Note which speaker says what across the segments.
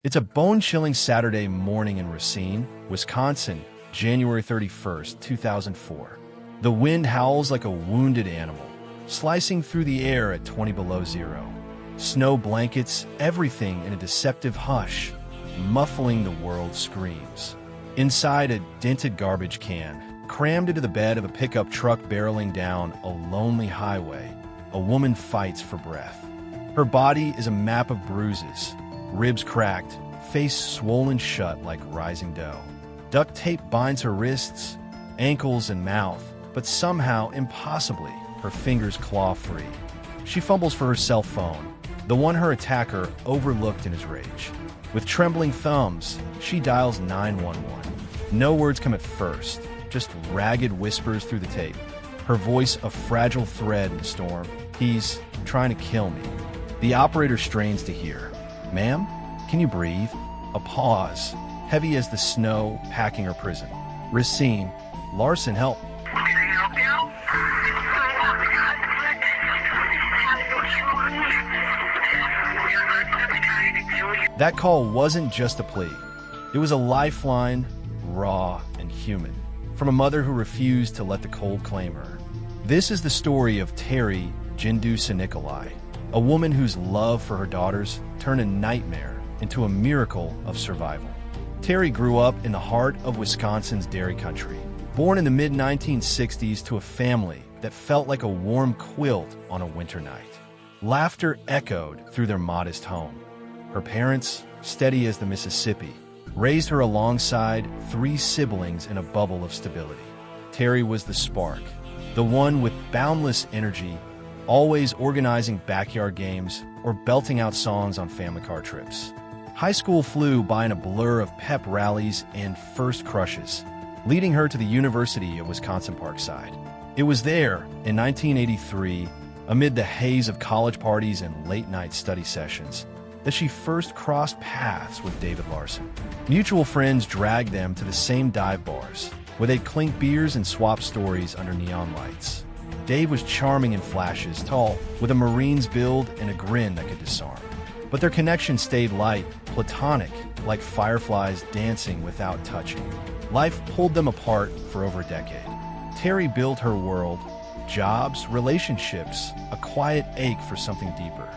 Speaker 1: It's a bone-chilling Saturday morning in Racine, Wisconsin, January 31st, 2004. The wind howls like a wounded animal, slicing through the air at 20 below zero. Snow blankets everything in a deceptive hush, muffling the world's screams. Inside a dented garbage can, crammed into the bed of a pickup truck barreling down a lonely highway, a woman fights for breath. Her body is a map of bruises, ribs cracked, face swollen shut like rising dough. Duct tape binds her wrists, ankles, and mouth, but somehow, impossibly, her fingers claw free. She fumbles for her cell phone, the one her attacker overlooked in his rage. With trembling thumbs, she dials 911. No words come at first, just ragged whispers through the tape. Her voice a fragile thread in the storm. "He's trying to kill me." The operator strains to hear. "Ma'am, can you breathe?" A pause, heavy as the snow packing her prison. "Racine, Larson, help." That call wasn't just a plea. It was a lifeline, raw and human, from a mother who refused to let the cold claim her. This is the story of Terry Jendusa Nikolai, a woman whose love for her daughters turned a nightmare into a miracle of survival. Terry grew up in the heart of Wisconsin's dairy country, born in the mid-1960s to a family that felt like a warm quilt on a winter night. Laughter echoed through their modest home. Her parents, steady as the Mississippi, raised her alongside three siblings in a bubble of stability. Terry was the spark, the one with boundless energy, always organizing backyard games or belting out songs on family car trips. High school flew by in a blur of pep rallies and first crushes, leading her to the University of Wisconsin-Parkside. It was there, in 1983, amid the haze of college parties and late-night study sessions, that she first crossed paths with David Larson. Mutual friends dragged them to the same dive bars, where they'd clink beers and swap stories under neon lights. Dave was charming in flashes, tall, with a Marine's build and a grin that could disarm. But their connection stayed light, platonic, like fireflies dancing without touching. Life pulled them apart for over a decade. Terry built her world, jobs, relationships, a quiet ache for something deeper.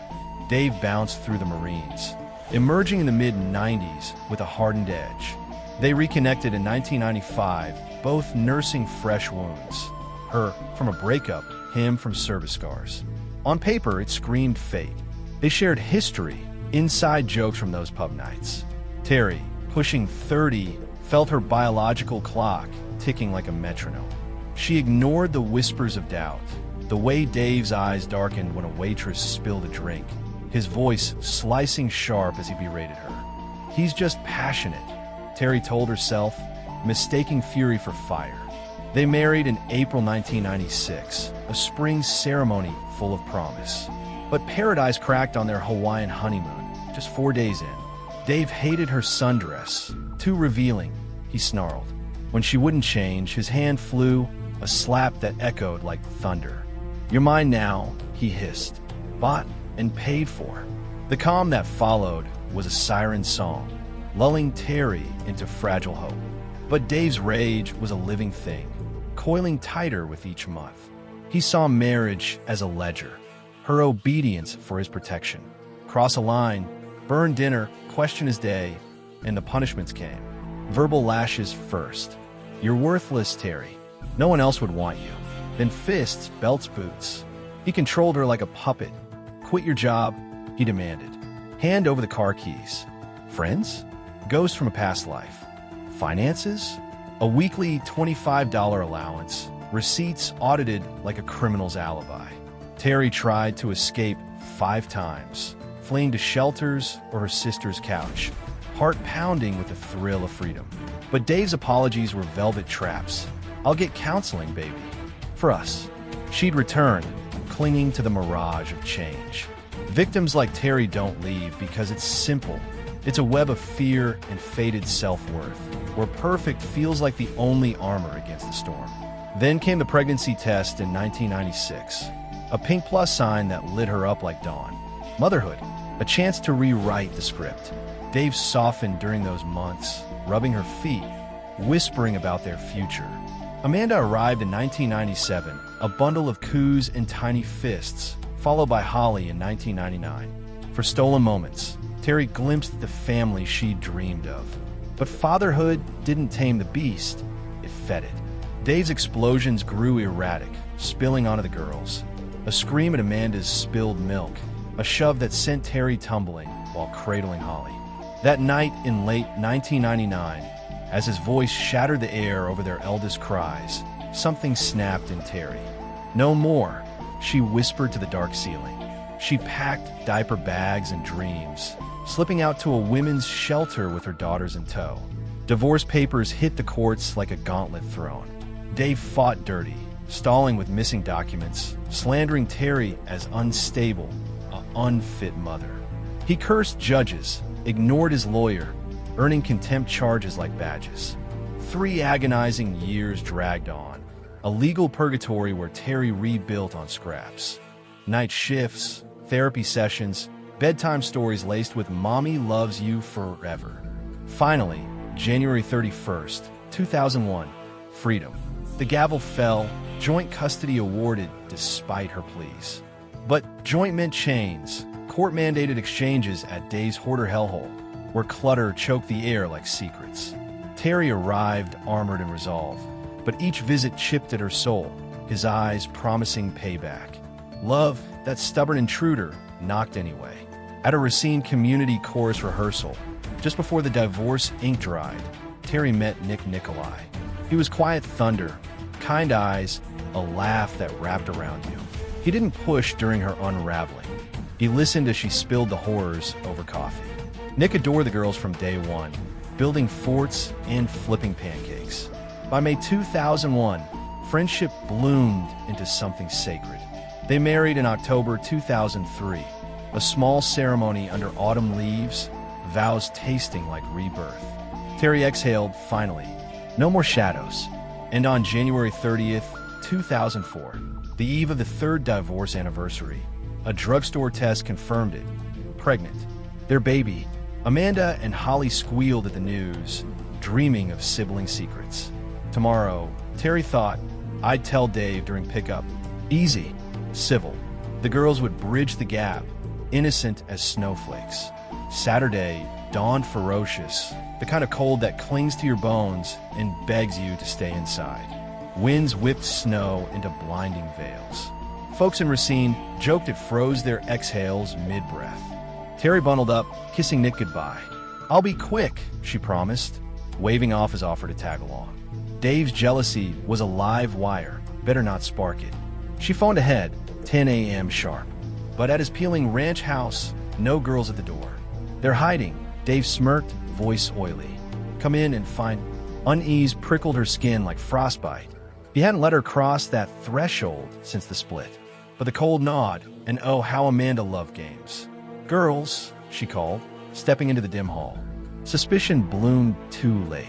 Speaker 1: Dave bounced through the Marines, emerging in the mid-90s with a hardened edge. They reconnected in 1995, both nursing fresh wounds. Her from a breakup, him from service scars. On paper, it screamed fate. They shared history, inside jokes from those pub nights. Terry, pushing 30, felt her biological clock ticking like a metronome. She ignored the whispers of doubt, the way Dave's eyes darkened when a waitress spilled a drink, his voice slicing sharp as he berated her. "He's just passionate," Terry told herself, mistaking fury for fire. They married in April 1996, a spring ceremony full of promise. But paradise cracked on their Hawaiian honeymoon, just 4 days in. Dave hated her sundress, too revealing, he snarled. When she wouldn't change, his hand flew, a slap that echoed like thunder. "You're mine now," he hissed. Bought and paid for. The calm that followed was a siren song, lulling Terry into fragile hope. But Dave's rage was a living thing, coiling tighter with each month. He saw marriage as a ledger, her obedience for his protection. Cross a line, burn dinner, question his day, and the punishments came. Verbal lashes first. "You're worthless, Terry. No one else would want you." Then fists, belts, boots. He controlled her like a puppet. "Quit your job," he demanded. "Hand over the car keys." Friends? Ghost from a past life. Finances? A weekly $25 allowance. Receipts audited like a criminal's alibi. Terry tried to escape 5 times, fleeing to shelters or her sister's couch, heart pounding with the thrill of freedom. But Dave's apologies were velvet traps. "I'll get counseling, baby. For us." She'd returned, clinging to the mirage of change. Victims like Terry don't leave because it's simple. It's a web of fear and faded self-worth, where perfect feels like the only armor against the storm. Then came the pregnancy test in 1996, a pink plus sign that lit her up like dawn. Motherhood, a chance to rewrite the script. Dave softened during those months, rubbing her feet, whispering about their future. Amanda arrived in 1997, a bundle of coups and tiny fists, followed by Holly in 1999. For stolen moments, Terry glimpsed the family she dreamed of. But fatherhood didn't tame the beast, it fed it. Dave's explosions grew erratic, spilling onto the girls. A scream at Amanda's spilled milk, a shove that sent Terry tumbling while cradling Holly. That night in late 1999, as his voice shattered the air over their eldest cries, something snapped in Terry. No more, she whispered to the dark ceiling. She packed diaper bags and dreams, slipping out to a women's shelter with her daughters in tow. Divorce papers hit the courts like a gauntlet thrown. Dave fought dirty, stalling with missing documents, slandering Terry as unstable, an unfit mother. He cursed judges, ignored his lawyer, earning contempt charges like badges. 3 agonizing years dragged on, a legal purgatory where Terry rebuilt on scraps. Night shifts, therapy sessions, bedtime stories laced with "Mommy loves you forever." Finally, January 31st, 2001, freedom. The gavel fell, joint custody awarded despite her pleas. But joint meant chains, court-mandated exchanges at Dave's hoarder hellhole, where clutter choked the air like secrets. Terry arrived armored and resolve, but each visit chipped at her soul, his eyes promising payback. Love, that stubborn intruder, knocked anyway. At a Racine community chorus rehearsal, just before the divorce ink dried, Terry met Nick Nikolai. He was quiet thunder, kind eyes, a laugh that wrapped around you. He didn't push during her unraveling. He listened as she spilled the horrors over coffee. Nick adored the girls from day one, building forts and flipping pancakes. By May 2001, friendship bloomed into something sacred. They married in October 2003, a small ceremony under autumn leaves, vows tasting like rebirth. Terry exhaled, finally. No more shadows. And on January 30th, 2004, the eve of the 3rd divorce anniversary, a drugstore test confirmed it. Pregnant. Their baby. Amanda and Holly squealed at the news, dreaming of sibling secrets. Tomorrow, Terry thought, I'd tell Dave during pickup. Easy. Civil. The girls would bridge the gap, innocent as snowflakes. Saturday dawned ferocious, the kind of cold that clings to your bones and begs you to stay inside. Winds whipped snow into blinding veils. Folks in Racine joked it froze their exhales mid-breath. Terry bundled up, kissing Nick goodbye. I'll be quick, she promised, waving off his offer to tag along. Dave's jealousy was a live wire, better not spark it. She phoned ahead, 10 a.m. sharp. But at his peeling ranch house, no girls at the door. They're hiding, Dave smirked, voice oily. Come in and find. Unease prickled her skin like frostbite. He hadn't let her cross that threshold since the split. But the cold nod, and oh, how Amanda loved games. Girls, she called, stepping into the dim hall. Suspicion bloomed too late.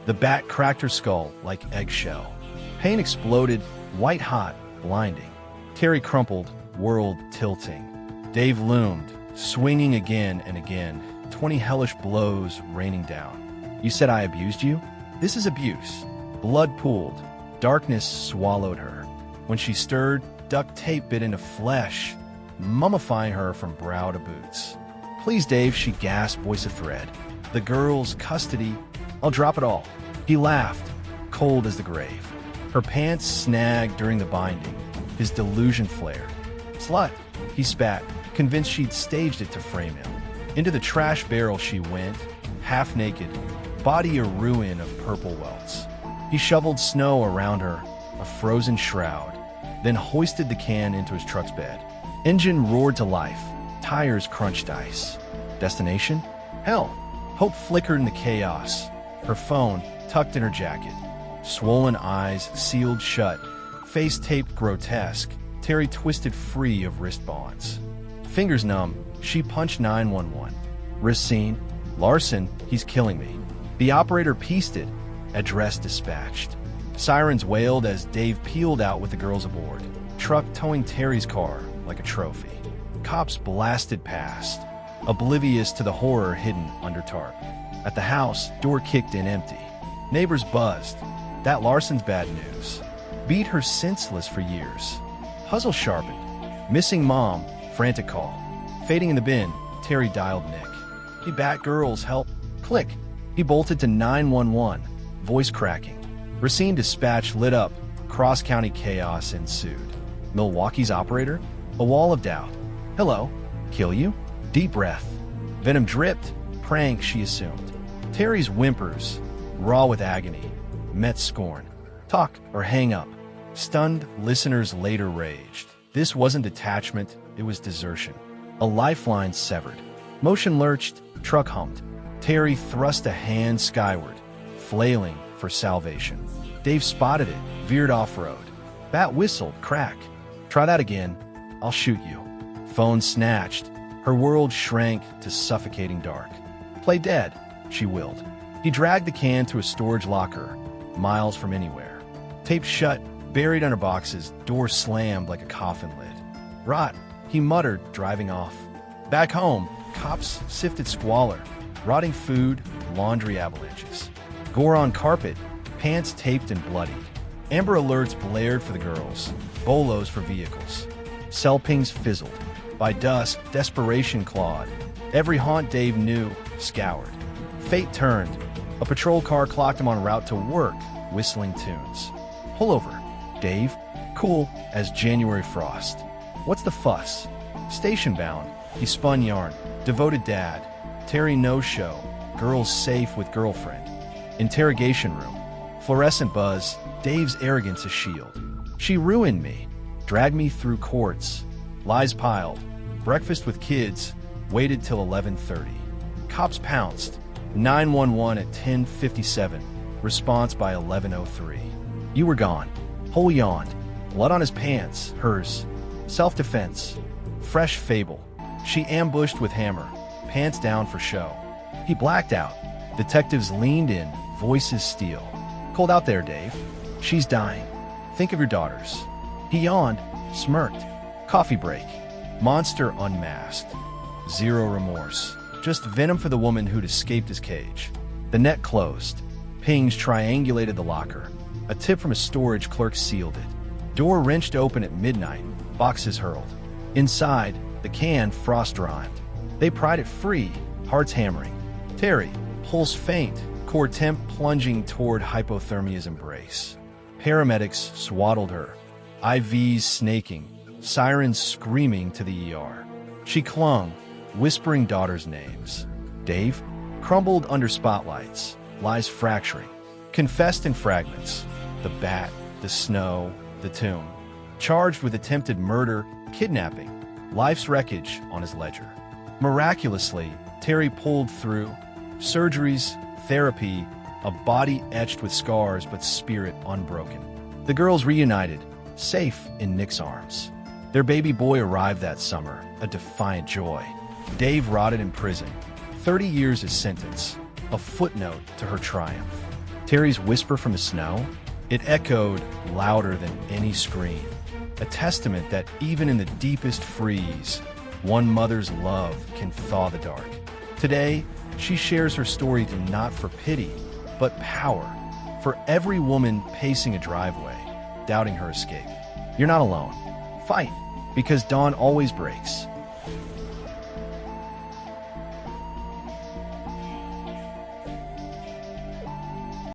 Speaker 1: The bat cracked her skull like eggshell. Pain exploded, white hot, blinding. Terry crumpled, world tilting. Dave loomed, swinging again and again, 20 hellish blows raining down. You said I abused you? This is abuse. Blood pooled. Darkness swallowed her. When she stirred, duct tape bit into flesh, mummifying her from brow to boots. Please, Dave, she gasped, voice a thread. The girl's custody. I'll drop it all. He laughed, cold as the grave. Her pants snagged during the binding. His delusion flared. Slut, he spat, convinced she'd staged it to frame him. Into the trash barrel she went, half naked, body a ruin of purple welts. He shoveled snow around her, a frozen shroud, then hoisted the can into his truck's bed. Engine roared to life, tires crunched ice. Destination? Hell. Hope flickered in the chaos, her phone tucked in her jacket. Swollen eyes sealed shut, face taped grotesque, Terry twisted free of wrist bonds. Fingers numb, she punched 911. Racine, Larson, he's killing me. The operator pieced it, address dispatched. Sirens wailed as Dave peeled out with the girls aboard, truck towing Terry's car like a trophy. Cops blasted past, oblivious to the horror hidden under tarp. At the house, door kicked in empty. Neighbors buzzed. That Larson's bad news. Beat her senseless for years. Puzzle sharpened. Missing mom, frantic call. Fading in the bin, Terry dialed Nick. He Batgirls, help. Click. He bolted to 911, voice cracking. Racine dispatch lit up. Cross-county chaos ensued. Milwaukee's operator? A wall of doubt. Hello? Kill you? Deep breath. Venom dripped. Prank, she assumed. Terry's whimpers, raw with agony, met scorn. Talk or hang up. Stunned listeners later raged. This wasn't detachment, it was desertion. A lifeline severed. Motion lurched, truck humped. Terry thrust a hand skyward, flailing for salvation. Dave spotted it, veered off-road. Bat whistled, crack. Try that again, I'll shoot you. Phone snatched. Her world shrank to suffocating dark. Play dead, she willed. He dragged the can to a storage locker, miles from anywhere. Taped shut, buried under boxes, door slammed like a coffin lid. Rot, he muttered, driving off. Back home, cops sifted squalor, rotting food, laundry avalanches. Gore on carpet, pants taped and bloodied. Amber alerts blared for the girls, bolos for vehicles. Cell pings fizzled. By dusk, desperation clawed. Every haunt Dave knew, scoured. Fate turned. A patrol car clocked him en route to work, whistling tunes. Pull over, Dave, cool as January frost. What's the fuss? Station bound, he spun yarn. Devoted dad. Terry no-show. Girls safe with girlfriend. Interrogation room. Fluorescent buzz. Dave's arrogance a shield. She ruined me. Dragged me through courts. Lies piled. Breakfast with kids. Waited till 11:30. Cops pounced. 911 at 10:57. Response by 11:03. You were gone. Hole yawned. Blood on his pants. Hers. Self-defense. Fresh fable. She ambushed with hammer. Pants down for show. He blacked out. Detectives leaned in. Voices steel. Cold out there, Dave. She's dying. Think of your daughters. He yawned. Smirked. Coffee break. Monster unmasked. Zero remorse. Just venom for the woman who'd escaped his cage. The net closed. Pings triangulated the locker. A tip from a storage clerk sealed it. Door wrenched open at midnight. Boxes hurled. Inside, the can frost-rimed. They pried it free, hearts hammering. Terry, pulse faint, core temp plunging toward hypothermia's embrace. Paramedics swaddled her. IVs snaking. Sirens screaming to the ER. She clung, whispering daughters' names. Dave, crumbled under spotlights, lies fracturing. Confessed in fragments. The bat, the snow, the tomb. Charged with attempted murder, kidnapping. Life's wreckage on his ledger. Miraculously, Terry pulled through. Surgeries, therapy, a body etched with scars but spirit unbroken. The girls reunited, safe in Nick's arms. Their baby boy arrived that summer, a defiant joy. Dave rotted in prison. 30 years his sentence, a footnote to her triumph. Terry's whisper from the snow, it echoed louder than any scream. A testament that even in the deepest freeze, one mother's love can thaw the dark. Today, she shares her story to not for pity, but power. For every woman pacing a driveway, doubting her escape. You're not alone. Fight, because dawn always breaks.